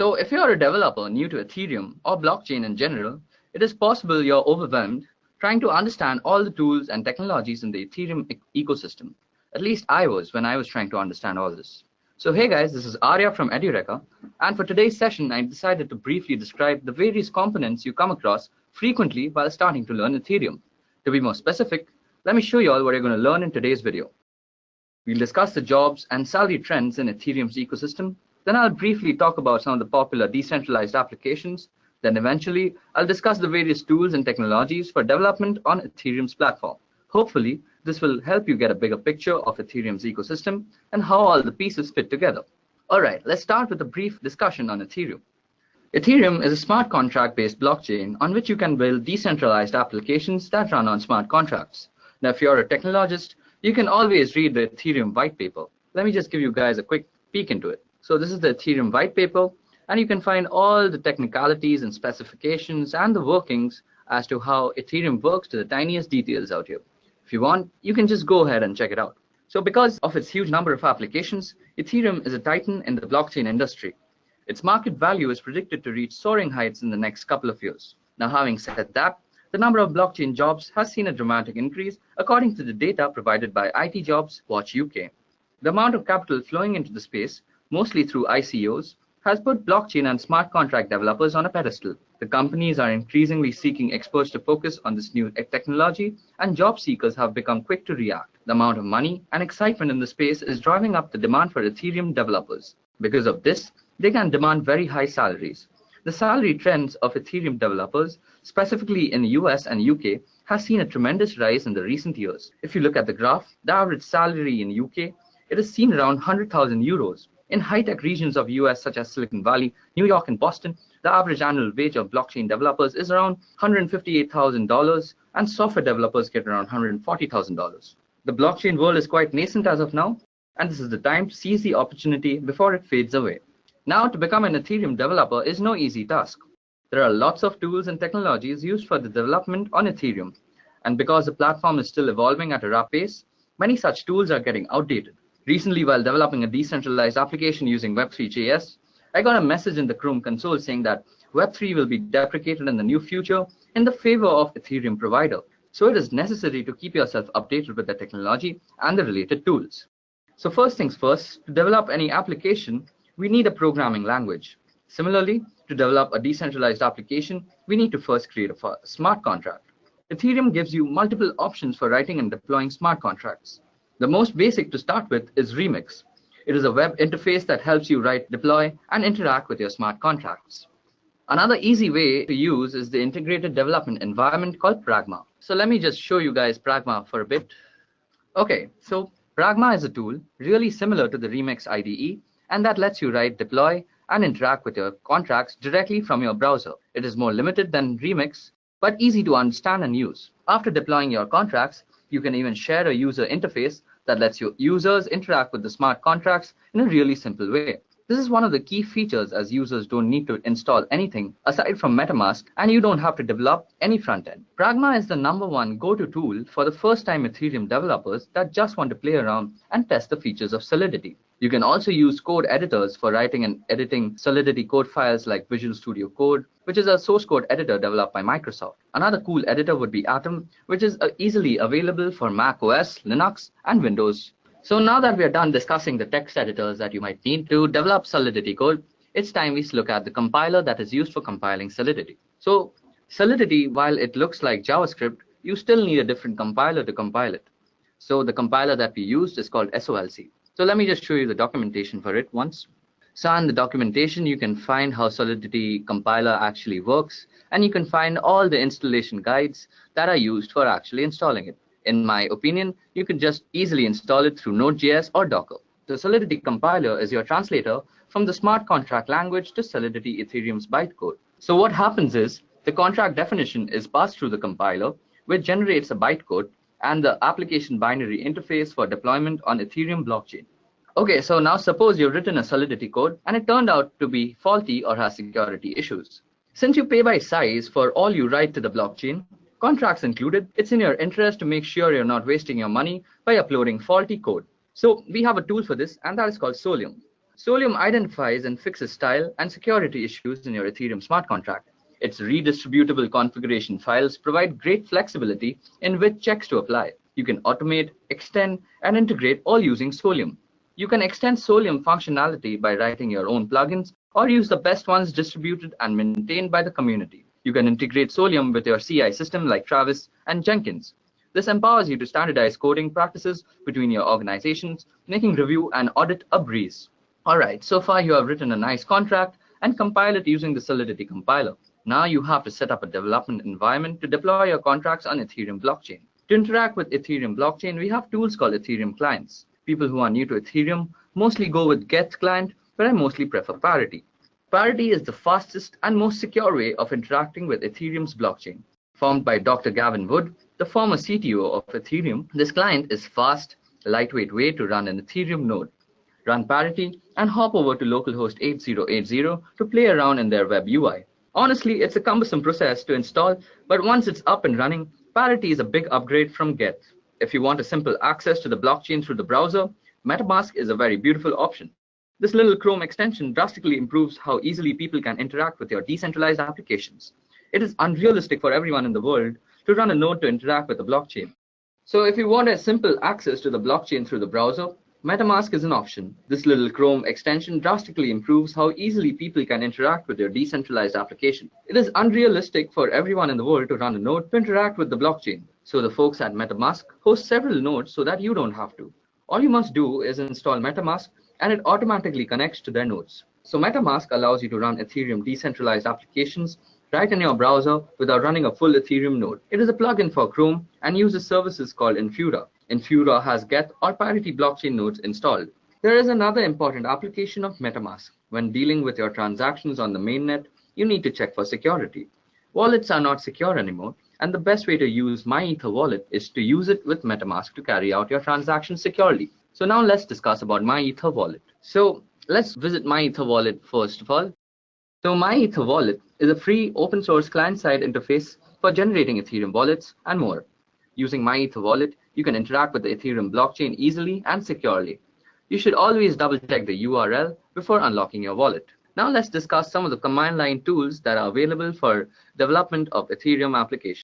So if you're a developer new to Ethereum or blockchain in general, it is possible you're overwhelmed trying to understand all the tools and technologies in the Ethereum ecosystem. At least I was when I was trying to understand all this. So hey guys, this is Arya from Edureka, and for today's session I decided to briefly describe the various components you come across frequently while starting to learn Ethereum. To be more specific, let me show you all what you're going to learn in today's video. We'll discuss the jobs and salary trends in Ethereum's ecosystem. Then I'll briefly talk about some of the popular decentralized applications. Then eventually, I'll discuss the various tools and technologies for development on Ethereum's platform. Hopefully, this will help you get a bigger picture of Ethereum's ecosystem and how all the pieces fit together. All right, let's start with a brief discussion on Ethereum. Ethereum is a smart contract-based blockchain on which you can build decentralized applications that run on smart contracts. Now, if you're a technologist, you can always read the Ethereum white paper. Let me just give you guys a quick peek into it. So this is the Ethereum white paper, and you can find all the technicalities and specifications and the workings as to how Ethereum works to the tiniest details out here. If you want, you can just go ahead and check it out. So because of its huge number of applications, Ethereum is a titan in the blockchain industry. Its market value is predicted to reach soaring heights in the next couple of years. Now, having said that, the number of blockchain jobs has seen a dramatic increase according to the data provided by IT Jobs Watch UK. The amount of capital flowing into the space, mostly through ICOs, has put blockchain and smart contract developers on a pedestal. The companies are increasingly seeking experts to focus on this new technology, and job seekers have become quick to react. The amount of money and excitement in the space is driving up the demand for Ethereum developers. Because of this, they can demand very high salaries. The salary trends of Ethereum developers, specifically in the US and UK, has seen a tremendous rise in the recent years. If you look at the graph, the average salary in UK, it has seen around 100,000 euros. In high-tech regions of US such as Silicon Valley, New York, and Boston, the average annual wage of blockchain developers is around $158,000, and software developers get around $140,000. The blockchain world is quite nascent as of now, and this is the time to seize the opportunity before it fades away. Now, to become an Ethereum developer is no easy task. There are lots of tools and technologies used for the development on Ethereum, and because the platform is still evolving at a rapid pace, many such tools are getting outdated. Recently, while developing a decentralized application using Web3.js, I got a message in the Chrome console saying that Web3 will be deprecated in the near future in the favor of Ethereum provider. So it is necessary to keep yourself updated with the technology and the related tools. So first things first, to develop any application, we need a programming language. Similarly, to develop a decentralized application, we need to first create a smart contract. Ethereum gives you multiple options for writing and deploying smart contracts. The most basic to start with is Remix. It is a web interface that helps you write, deploy, and interact with your smart contracts. Another easy way to use is the integrated development environment called Pragma. So let me just show you guys Pragma for a bit. Okay, so Pragma is a tool really similar to the Remix IDE, and that lets you write, deploy, and interact with your contracts directly from your browser. It is more limited than Remix, but easy to understand and use. After deploying your contracts, you can even share a user interface that lets your users interact with the smart contracts in a really simple way. This is one of the key features, as users don't need to install anything aside from MetaMask, and you don't have to develop any front end. Pragma is the #1 go-to tool for the first-time Ethereum developers that just want to play around and test the features of Solidity. You can also use code editors for writing and editing Solidity code files like Visual Studio Code, which is a source code editor developed by Microsoft. Another cool editor would be Atom, which is easily available for Mac OS, Linux, and Windows. So now that we are done discussing the text editors that you might need to develop Solidity code, it's time we look at the compiler that is used for compiling Solidity. So Solidity, while it looks like JavaScript, you still need a different compiler to compile it. So the compiler that we used is called SOLC. So let me just show you the documentation for it once. So in the documentation, you can find how Solidity compiler actually works, and you can find all the installation guides that are used for actually installing it. In my opinion, you can just easily install it through Node.js or Docker. The Solidity compiler is your translator from the smart contract language to Solidity Ethereum's bytecode. So what happens is the contract definition is passed through the compiler, which generates a bytecode and the application binary interface for deployment on Ethereum blockchain. Okay, so now suppose you've written a Solidity code and it turned out to be faulty or has security issues. Since you pay by size for all you write to the blockchain, contracts included, it's in your interest to make sure you're not wasting your money by uploading faulty code. So we have a tool for this, and that is called Solium. Solium identifies and fixes style and security issues in your Ethereum smart contract. Its redistributable configuration files provide great flexibility in which checks to apply. You can automate, extend, and integrate all using Solium. You can extend Solium functionality by writing your own plugins or use the best ones distributed and maintained by the community. You can integrate Solium with your CI system like Travis and Jenkins. This empowers you to standardize coding practices between your organizations, making review and audit a breeze. Alright, so far you have written a nice contract and compile it using the Solidity compiler. Now you have to set up a development environment to deploy your contracts on Ethereum blockchain. To interact with Ethereum blockchain, we have tools called Ethereum clients. People who are new to Ethereum mostly go with Get client, but I mostly prefer Parity. Parity is the fastest and most secure way of interacting with Ethereum's blockchain. Formed by Dr. Gavin Wood, the former CTO of Ethereum, this client is fast, lightweight way to run an Ethereum node. Run Parity and hop over to localhost 8080 to play around in their web UI. Honestly, it's a cumbersome process to install, but once it's up and running, Parity is a big upgrade from Get. If you want a simple access to the blockchain through the browser, MetaMask is a very beautiful option. This little Chrome extension drastically improves how easily people can interact with your decentralized applications. It is unrealistic for everyone in the world to run a node to interact with the blockchain. So if you want a simple access to the blockchain through the browser, MetaMask is an option. This little Chrome extension drastically improves how easily people can interact with your decentralized application. It is unrealistic for everyone in the world to run a node to interact with the blockchain. So the folks at MetaMask host several nodes so that you don't have to. All you must do is install MetaMask and it automatically connects to their nodes. So MetaMask allows you to run Ethereum decentralized applications right in your browser without running a full Ethereum node. It is a plugin for Chrome and uses services called Infura. Infura has Get or Parity blockchain nodes installed. There is another important application of MetaMask. When dealing with your transactions on the mainnet, you need to check for security. Wallets are not secure anymore, and the best way to use MyEther wallet is to use it with MetaMask to carry out your transactions securely. So now let's discuss about MyEther wallet. So let's visit MyEther wallet first of all. So MyEther wallet is a free open source client-side interface for generating Ethereum wallets and more. Using MyEther wallet, you can interact with the Ethereum blockchain easily and securely. You should always double check the URL before unlocking your wallet. Now let's discuss some of the command line tools that are available for development of Ethereum applications.